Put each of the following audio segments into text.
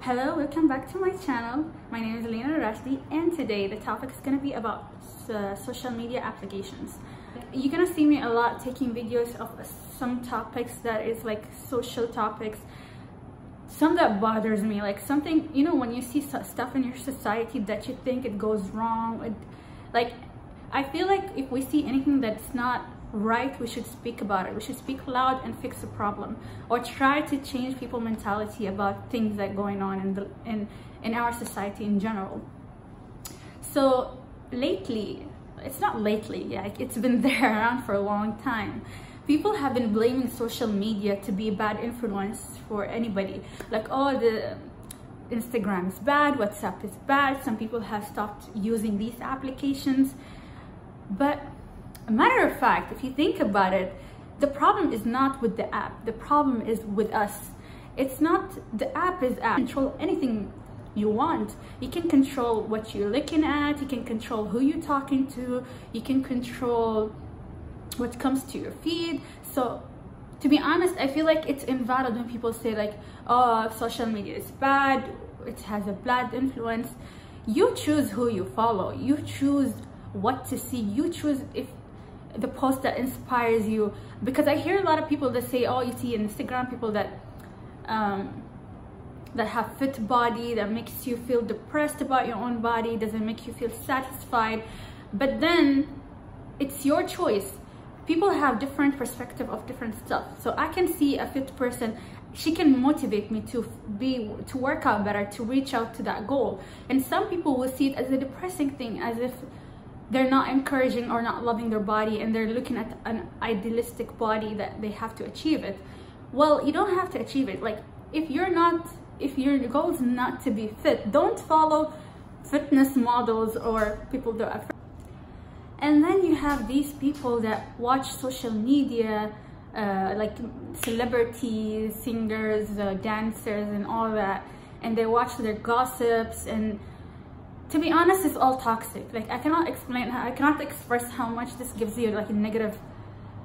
Hello, welcome back to my channel. My name is Lena Rashdi, and today the topic is going to be about social media applications. You're going to see me a lot taking videos of some topics that is like social topics, some that bothers me, like something, you know, when you see stuff in your society that you think it goes wrong. Like, I feel like if we see anything that's not right, we should speak about it. We should speak loud and fix the problem, or try to change people's mentality about things that are going on in our society in general. So lately, it's not lately, yeah, it's been there around for a long time. People have been blaming social media to be a bad influence for anybody. Like, oh, the Instagram is bad, WhatsApp is bad. Some people have stopped using these applications. But a matter of fact, if you think about it, the problem is not with the app. The problem is with us. It's not the app. Is app. Control anything you want. You can control what you're looking at. You can control who you're talking to. You can control what comes to your feed. So to be honest, I feel like it's invalid when people say like, oh, social media is bad, it has a bad influence. You choose who you follow. You choose what to see. You choose if the post that inspires you. Because I hear a lot of people that say, oh, you see on Instagram people that have fit body, that makes you feel depressed about your own body, doesn't make you feel satisfied. To then it's your choice. People have different perspective of different stuff. So I can see a fit person, she can motivate me to work out better, to reach out to that goal. And some people will see it as a depressing thing, as if they're not encouraging or not loving their body, and they're looking at an idealistic body that they have to achieve it. Well, you don't have to achieve it. Like, if your goal is not to be fit, don't follow fitness models or people that are. And then you have these people that watch social media, like celebrities, singers, dancers, and all that, and they watch their gossips. And to be honest, it's all toxic. Like, I cannot express how much this gives you like a negative,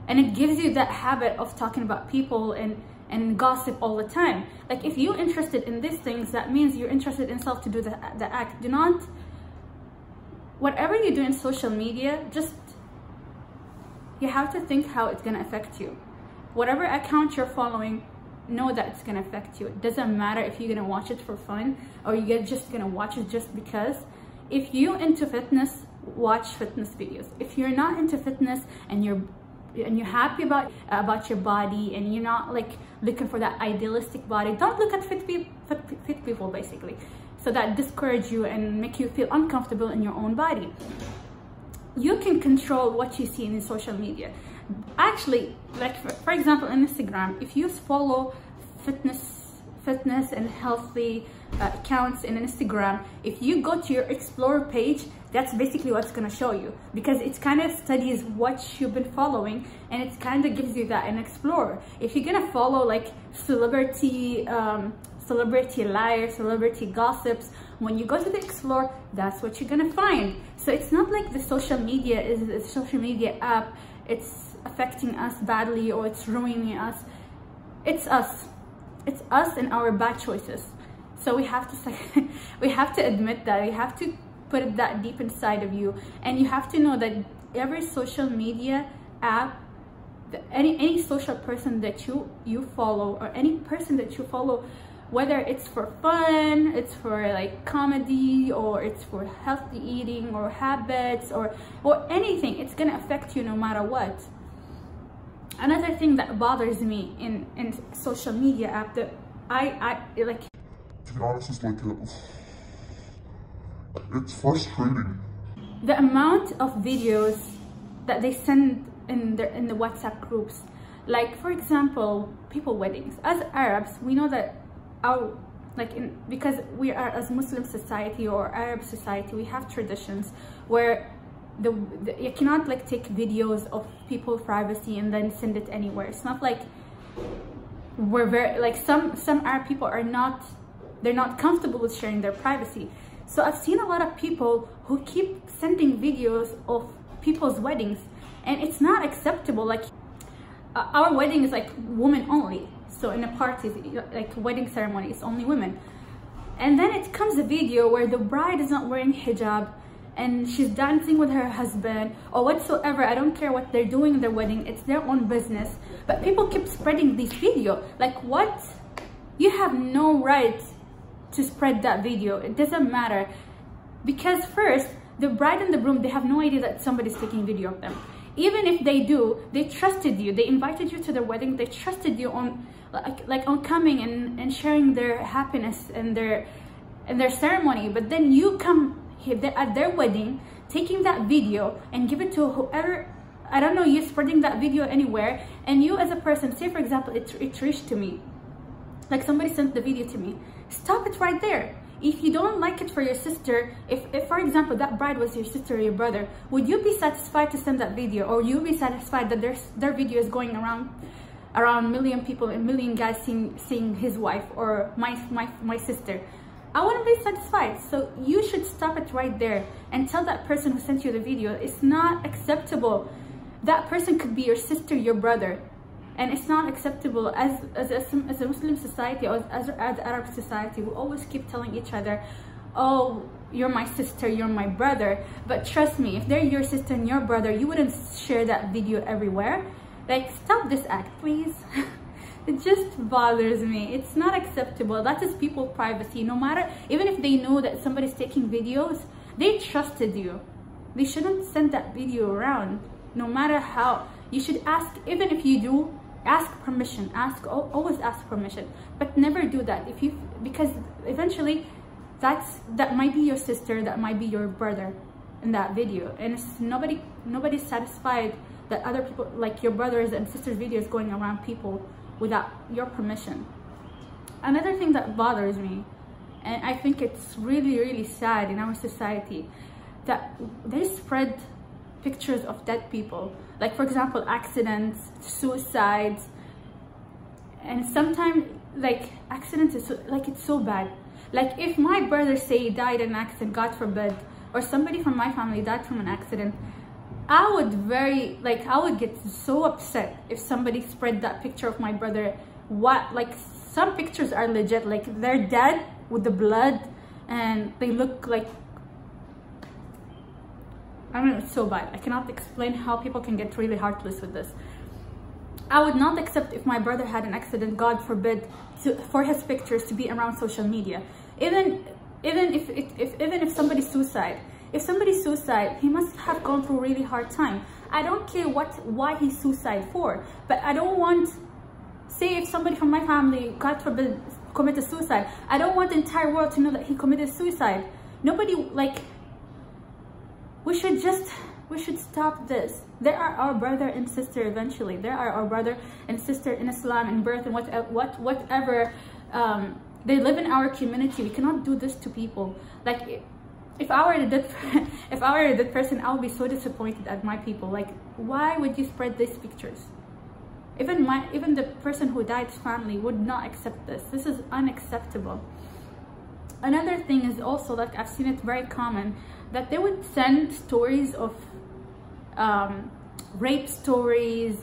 and it gives you that habit of talking about people and gossip all the time. Like, if you're interested in these things, that means you're interested in self to do the act. Do not, whatever you do in social media, just, you have to think how it's gonna affect you. Whatever account you're following, know that it's gonna affect you. It doesn't matter if you're gonna watch it for fun or you're just gonna watch it just because. If you're into fitness, watch fitness videos. If you're not into fitness and you're happy about your body, and you're not like looking for that idealistic body, don't look at fit people basically. So that discourage you and make you feel uncomfortable in your own body. You can control what you see in social media. Actually, like for example, on Instagram, if you follow fitness and healthy accounts in Instagram, if you go to your explore page, that's basically what's going to show you, because it kind of studies what you've been following, and it kind of gives you that in Explorer. If you're gonna follow like celebrity liars, celebrity gossips, when you go to the Explore, that's what you're gonna find. So it's not like the social media is a social media app, it's affecting us badly or it's ruining us. It's us and our bad choices. So we have to admit that. We have to put it that deep inside of you, and you have to know that every social media app, any social person that you follow, or any person that you follow, whether it's for fun, it's for like comedy, or it's for healthy eating or habits or anything, it's gonna affect you no matter what. Another thing that bothers me in social media app that I like, to be honest, it's like it's frustrating. The amount of videos that they send in the WhatsApp groups. Like, for example, people weddings. As Arabs, we know that because we are as Muslim society or Arab society, we have traditions where you cannot like take videos of people's privacy and then send it anywhere. It's not like we're very like some Arab people are not, they're not comfortable with sharing their privacy. So I've seen a lot of people who keep sending videos of people's weddings, and it's not acceptable. Like, our wedding is like women only. So in a party, like wedding ceremony, it's only women. And then it comes a video where the bride is not wearing hijab and she's dancing with her husband or whatsoever. I don't care what they're doing in their wedding, it's their own business. But people keep spreading this video. Like, what? You have no right to spread that video. It doesn't matter. Because first, the bride and the groom, they have no idea that somebody's taking video of them. Even if they do, they trusted you. They invited you to their wedding. They trusted you on on coming and sharing their happiness and their ceremony. But then you come here at their wedding, taking that video and give it to whoever, I don't know, you're spreading that video anywhere. And you as a person, say for example, it reached to me, like somebody sent the video to me. Stop it right there. If you don't like it for your sister, if for example that bride was your sister or your brother, would you be satisfied to send that video? Or you be satisfied that their video is going around a million people, a million guys seeing his wife or my sister? I wouldn't be satisfied. So you should stop it right there and tell that person who sent you the video, it's not acceptable. That person could be your sister, your brother. And it's not acceptable. As a Muslim society or as Arab society, we always keep telling each other, oh, you're my sister, you're my brother. But trust me, if they're your sister and your brother, you wouldn't share that video everywhere. Like, stop this act, please. It just bothers me. It's not acceptable. That is people's privacy. No matter, even if they know that somebody's taking videos, they trusted you. They shouldn't send that video around. No matter how, you should ask. Even if you do, ask permission. Always ask permission, but never do that because eventually that might be your sister, that might be your brother in that video, and it's nobody's satisfied that other people, like your brothers and sisters' videos going around people without your permission. Another thing that bothers me, and I think it's really, really sad in our society, that they spread pictures of dead people, like for example accidents, suicides, and sometimes like accidents is it's so bad. Like if my brother say died in an accident, God forbid, or somebody from my family died from an accident, I would get so upset if somebody spread that picture of my brother. Some pictures are legit, like they're dead with the blood and they look like, I mean, it's so bad. I cannot explain how people can get really heartless with this. I would not accept if my brother had an accident, God forbid, for his pictures to be around social media. Even if somebody's suicide. If somebody's suicide, he must have gone through a really hard time. I don't care why he's suicide for, but I don't want, say if somebody from my family, God forbid, committed suicide, I don't want the entire world to know that he committed suicide. Nobody, we should stop this. They are our brother and sister eventually. They are our brother and sister in Islam, in birth, and whatever. They live in our community. We cannot do this to people. Like, if I were a dead person, I would be so disappointed at my people. Like, why would you spread these pictures? Even the person who died's family would not accept this. This is unacceptable. Another thing is also, like, I've seen it very common, that they would send stories of rape stories,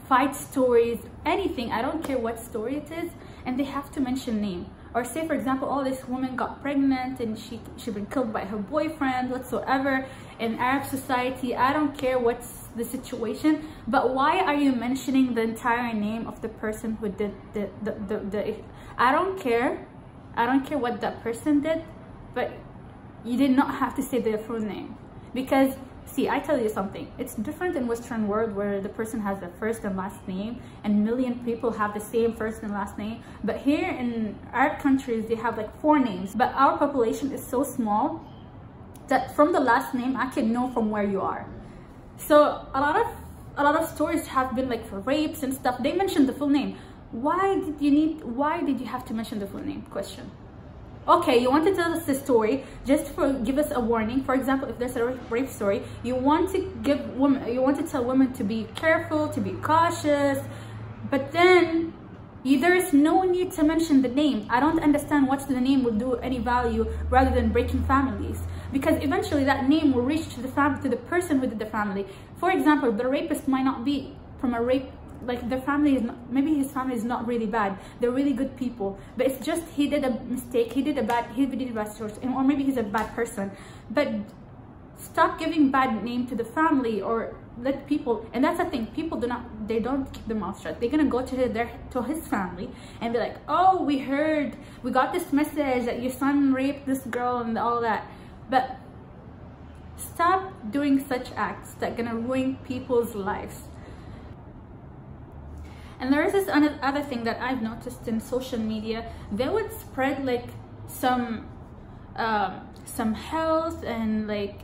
fight stories, anything. I don't care what story it is, and they have to mention name. Or say for example, oh, this woman got pregnant and she been killed by her boyfriend, whatsoever. In Arab society, I don't care what's the situation, but why are you mentioning the entire name of the person who did the I don't care what that person did, but you did not have to say their full name. Because see, I tell you something, it's different in Western world where the person has the first and last name and million people have the same first and last name. But here in Arab countries, they have like 4 names. But our population is so small that from the last name, I can know from where you are. So a lot of stories have been like for rapes and stuff. They mentioned the full name. Why did you have to mention the full name? Question. Okay, you want to tell us the story just for give us a warning. For example, if there's a rape story, you want to tell women to be careful, to be cautious, but then there is no need to mention the name. I don't understand what the name will do any value rather than breaking families, because eventually that name will reach to the person who did the family. For example, the rapist might not be from a rape like their family is not, maybe his family is not really bad, they're really good people, but it's just he did a mistake, he did a bad choice, or maybe he's a bad person. But stop giving bad name to the family, or let people, and that's the thing, people don't keep their mouth shut. They're gonna go to his family and be like, oh, we got this message that your son raped this girl and all that. But stop doing such acts that gonna ruin people's lives. And there is this other thing that I've noticed in social media. They would spread like some health and like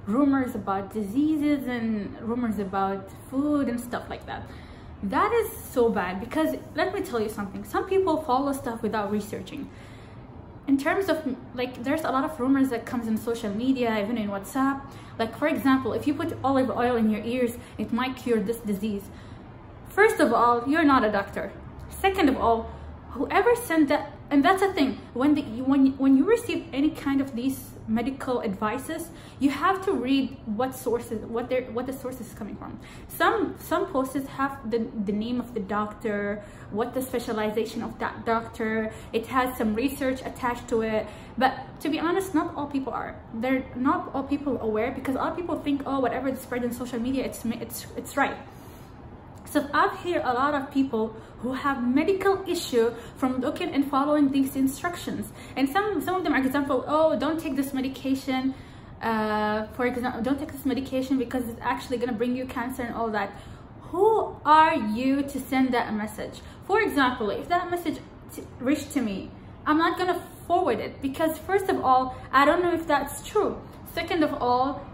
rumors about diseases and rumors about food and stuff like that. That is so bad, because let me tell you something, some people follow stuff without researching. In terms of like, there's a lot of rumors that comes in social media, even in WhatsApp. Like for example, if you put olive oil in your ears, it might cure this disease. First of all, you're not a doctor. Second of all, whoever sent that, and that's the thing, when you receive any kind of these medical advices, you have to read what the source is coming from. Some posts have the name of the doctor, what the specialization of that doctor, it has some research attached to it. But to be honest, not all people are. They're not all people aware, because all people think, oh, whatever is spread in social media, it's right. So I've heard a lot of people who have medical issue from looking and following these instructions. And some of them, for example, oh, don't take this medication. For example, don't take this medication because it's actually gonna bring you cancer and all that. Who are you to send that message? For example, if that message reached to me, I'm not gonna forward it, because first of all, I don't know if that's true. Second of all,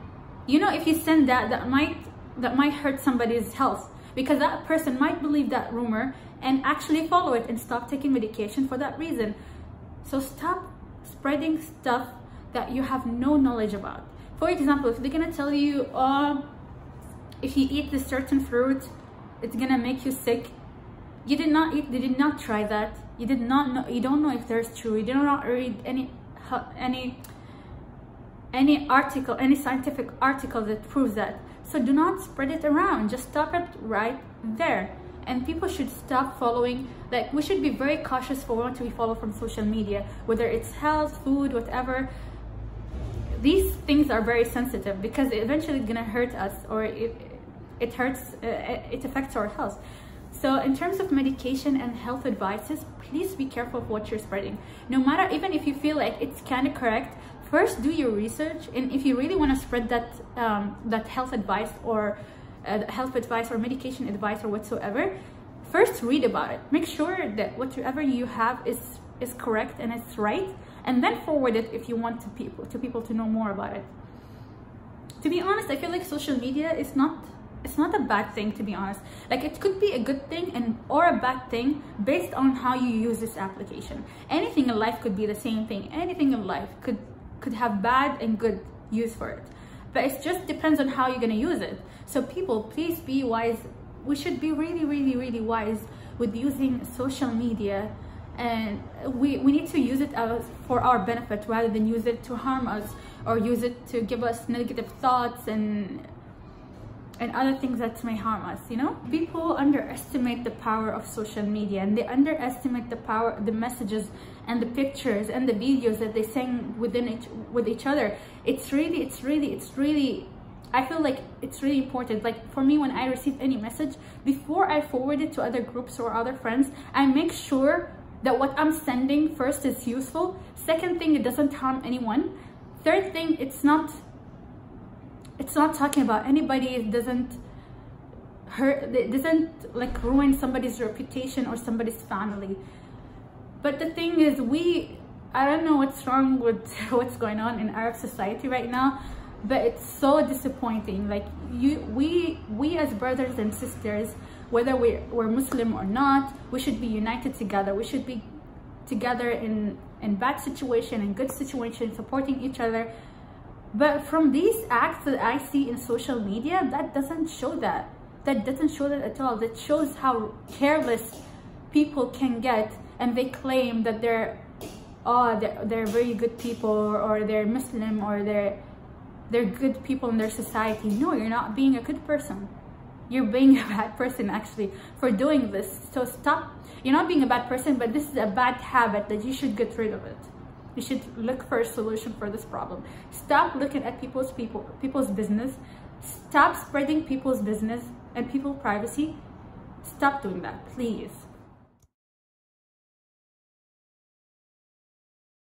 you know, if you send that might hurt somebody's health, because that person might believe that rumor and actually follow it and stop taking medication for that reason. So stop spreading stuff that you have no knowledge about. For example, if they're gonna tell you, oh, if you eat this certain fruit, it's gonna make you sick. You did not try that. You did not know. You don't know if there's true. You did not read any article, any scientific article that proves that. So do not spread it around. Just stop it right there. And people should stop following. Like, we should be very cautious for what we follow from social media, whether it's health, food, whatever. These things are very sensitive, because eventually it's gonna hurt us, or it affects our health. So in terms of medication and health advices, please be careful of what you're spreading. No matter, even if you feel like it's kind of correct, first do your research. And if you really want to spread that health advice or medication advice or whatsoever, first read about it. Make sure that whatever you have is correct and it's right, and then forward it if you want people to know more about it. To be honest, I feel like social media is not a bad thing, to be honest. Like, it could be a good thing or a bad thing based on how you use this application. Anything in life could be the same thing. Anything in life could have bad and good use for it, but it just depends on how you're going to use it. So people, please be wise. We should be really wise with using social media, and we need to use it for our benefit rather than use it to harm us or use it to give us negative thoughts and other things that may harm us. You know, people underestimate the power of social media, and they underestimate the power, the messages and the pictures and the videos that they send with each other. It's really, I feel like it's really important. Like, for me, when I receive any message, before I forward it to other groups or other friends, I make sure that what I'm sending, first, is useful. Second thing, it doesn't harm anyone. Third thing, it's not talking about anybody. It doesn't like ruin somebody's reputation or somebody's family. But the thing is, I don't know what's wrong with what's going on in Arab society right now, but it's so disappointing. Like, we as brothers and sisters, whether we're Muslim or not, we should be united together. We should be together in bad situation and good situation, supporting each other. But from these acts that I see in social media, that doesn't show that. That doesn't show that at all. That shows how careless people can get, and they claim that they're very good people, or they're Muslim, or they're good people in their society. No, you're not being a good person. You're being a bad person actually for doing this. So stop. You're not being a bad person, but this is a bad habit that you should get rid of it. You should look for a solution for this problem. Stop looking at people's business. Stop spreading people's business and people's privacy. Stop doing that, please.